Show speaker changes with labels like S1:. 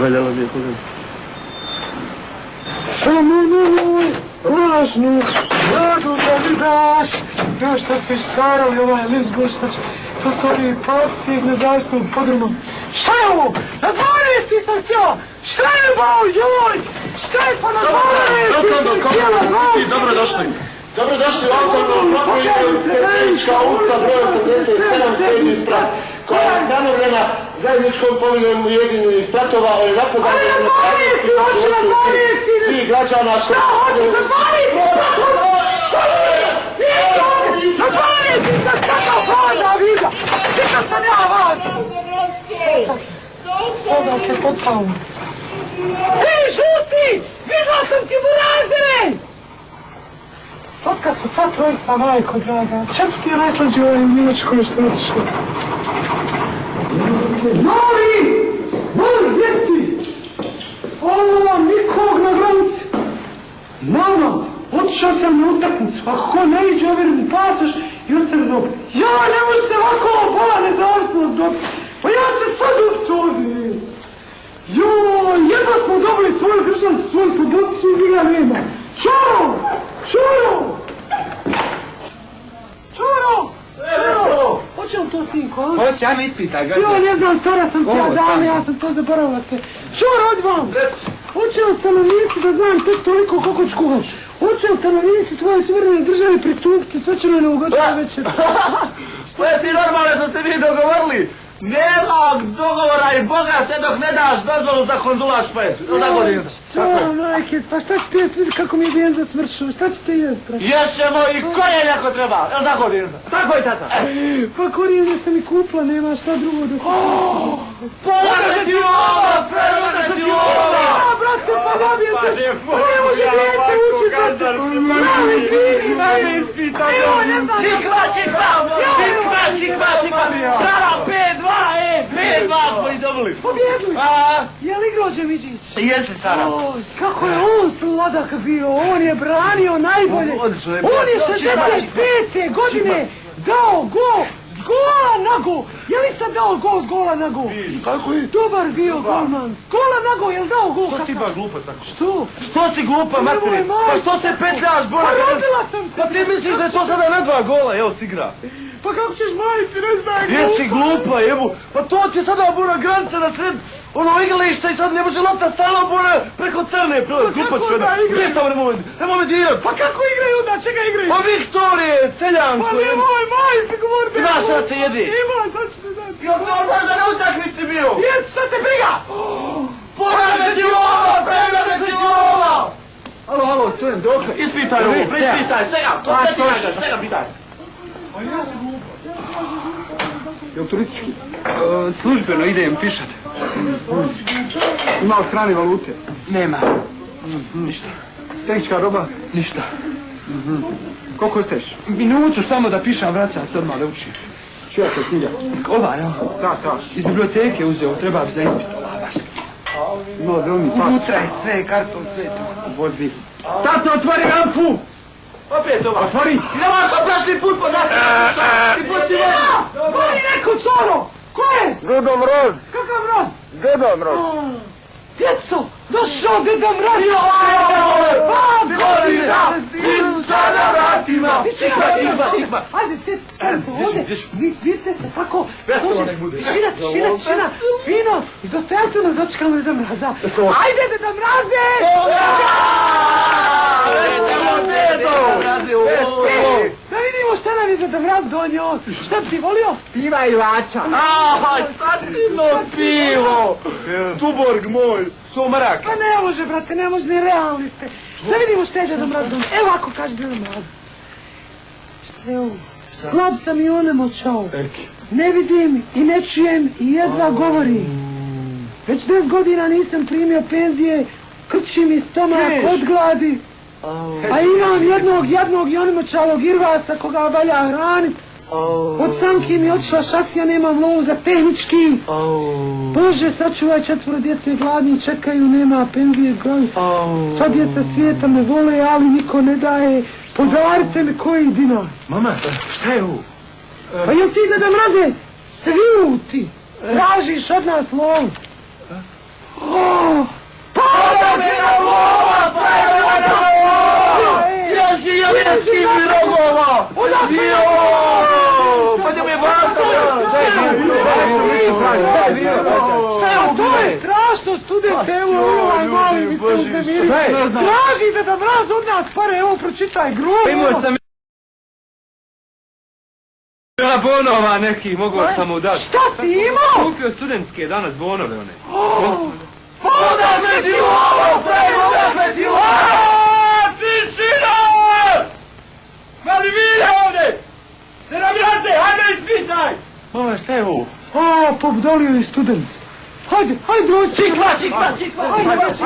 S1: valjalo mi je pogledati.
S2: Samo nemoj, lažnu, radu da vidaš. Znaš što su istarali ovaj list Gostač, to su oni palci iz nezavisnog podruma. Šta je ovo? Na 12. sam sjela! Šta je ovo, joj? Šta je pa na 12. sam sjela?
S1: Dobrodošli. Dobrodošli u autonomnu Petnička ulica broj 87 srednji sprat, koja je ustanovljena zajedničkom poveljom Ujedinjenih spratova o napodanju svih građana što...
S2: Šta hoćeš na 12. Na 12. sam kakav hvala vida! Sika sam ja vas! Sada se potpao. Ti žuti! Vidla sam ti burazire! Od kad su sad trojica, majko draga, čak ti je najslađi u ovoj Njemačkoj što je otišao. Mali! Mali, gdje si? Ovo, nikog na granici. Mama, otišao sam na utakmicu, ako ne iđe ovjerim pasoš i od sebe dobro. Ja, ne može se ovako bola nezavisnost dobiti. Pa ja se sad ovdje. Joj, jedno smo dobili svoju državu, svoju slobodicu i njega nema. Čuro! Čuro! Čuro! Čuro! Hoće li to sinko, a?
S1: Hoće, ajme ispitaj ga.
S2: Jo, ne znam, stara sam tija dame, ja sam to zaboravila sve. Čuro, od vam! Hoće li stanovnici da znam tek toliko koliko čkuhaš? Hoće li stanovnici tvoje suverene države pristupiti svečanoj novogodišnjoj večeri?
S1: Što je ti normalno što se mi dogovorili? Nema dogovora i Boga se dok ne daš dozvolu za konzulaš pes. Onda godinu.
S2: Što, majke, pa šta ćete jesti, vidi kako mi je benza smršao, šta ćete jesti?
S1: Ješćemo i korijenje ako treba. Onda godinu. Tako je tata.
S2: Pa korijenje sam i kupla, nema šta drugo dok...
S1: Polaže ti ovo, prelože ti ovo.
S2: Ja, brate, pa nabijem se. Pa ne može djete učiti da se... Mali fini, mali. Evo, ne znam.
S1: Čikva, čikva. Čikva, čikva, čikva. Stara, 5-2, 5-2 smo izdobili.
S2: Pobjedili. Je li igrao Džemiđić?
S1: Jeste, Sara.
S2: Kako je on sladak bio, on je branio najbolje. On je 65. godine dao gol. Gola na gol! Je li sam dao gol s gola na gol?
S1: Kako je?
S2: Dobar bio golman. Gola na gol, je li dao gol?
S1: Što si baš glupa tako?
S2: Što?
S1: Što si glupa, materi? Pa što se petljaš, Bora?
S2: Pa rodila sam se.
S1: Pa ti misliš da je to sada na 2 gola, evo si igra.
S2: Pa kako ćeš majiti, ne znam glupa?
S1: Jesi glupa, evo. Pa to ti je sada Bora granica na sred ono igrališta i sad ne može lopta stala Bora preko crne. Glupa ću jedna. Gdje tamo nemoj me dirat.
S2: Pa kako igraju onda, čega igraju?
S1: Pa Viktorije, Celjanko.
S2: Pa nemoj, majiti, govorite.
S1: Znaš šta se jedi?
S2: Ima, sad ćete znati.
S1: Ja sam možda na utakmici bio.
S2: Jes, šta te briga?
S1: Polaže ti lova, preglede ti lova. Alo, to je dok. Ispitaj ovo, preispitaj, svega pitaj.
S2: Pa ja sam glupa.
S3: Jel turistički? Službeno idem pišat. Ima od strane valute?
S1: Nema. Ništa.
S3: Tehnička roba?
S1: Ništa.
S3: Koliko steš?
S1: Minutu samo da pišem, vraćam se odmah da učim.
S3: Čija to knjiga?
S1: Ova, ja?
S3: Ta.
S1: Iz biblioteke uzeo, treba bi za ispit. Ova, baš.
S3: No, droni pas.
S1: Unutra je sve, karton, sve to.
S3: Vozi.
S1: Tato, otvori lampu! Opet ova.
S3: Otvori!
S1: Idemo ako prošli put po nas! Ti poći vodu!
S2: Voli neko coro! Ko je?
S3: Dedo Mroz!
S2: Kakav mraz?
S3: Dedo Mroz!
S2: Djeco, došao Deda Mraz!
S1: Godina! Sinca na vratima! Čikva!
S2: Ajde, sjedite ovdje, vidite se tako.
S1: Veselo nek bude.
S2: Tišina, fino i dostojanstveno dočekamo Deda Mraza. Ajde, Deda Mraze! Da vidimo šta nam je Deda Mraz donio. Šta bi ti volio?
S3: Piva i vača!
S1: Satino pivo! Tuborg moj! Sumrak!
S2: Pa ne može, brate, ne može, nerealni ste. Da vidimo šta je Deda Mraz donio. Evo ako kaže Deda Mraz. Šta je ovo? Slab sam i onemoćao. Ne vidim i ne čujem i jedva govorim. Već 10 godina nisam primio penzije, krči mi stomak od gladi. A imam jednog jadnog i onemoćalog irvasa koga valja hranit. Od samki mi otišla šasija, nemam lovu za tehnički. Bože, sačuvaj 4 djece gladni, čekaju, nema penzije glavi. Sva djeca svijeta me vole, ali niko ne daje. Podarite mi koji dinar.
S1: Mama, šta je ovo?
S2: Pa jel ti Deda Mraze svinuti? Tražiš od nas lovu.
S1: Podame na lova, prevana lova! Ježi jemenski rogova! Pa da me basta,
S2: To je strašno, student, evo, ovaj mali mi se uznemiri. Tražite da mraz od nas pare, evo, pročitaj, grubo.
S4: Imao sam bila bonova neki, mogu sam mu dati.
S2: Šta si imao?
S4: Kupio studentske danas bonove one.
S1: Podame ti lova, prevana ti lova! Tišina! Malivine ovdje! Ne nabirate, hajde ispitaj!
S4: Ovo šta je ovo?
S2: Pobdolio je student. Hajde, dođi.
S1: Čikla!
S2: Hajde,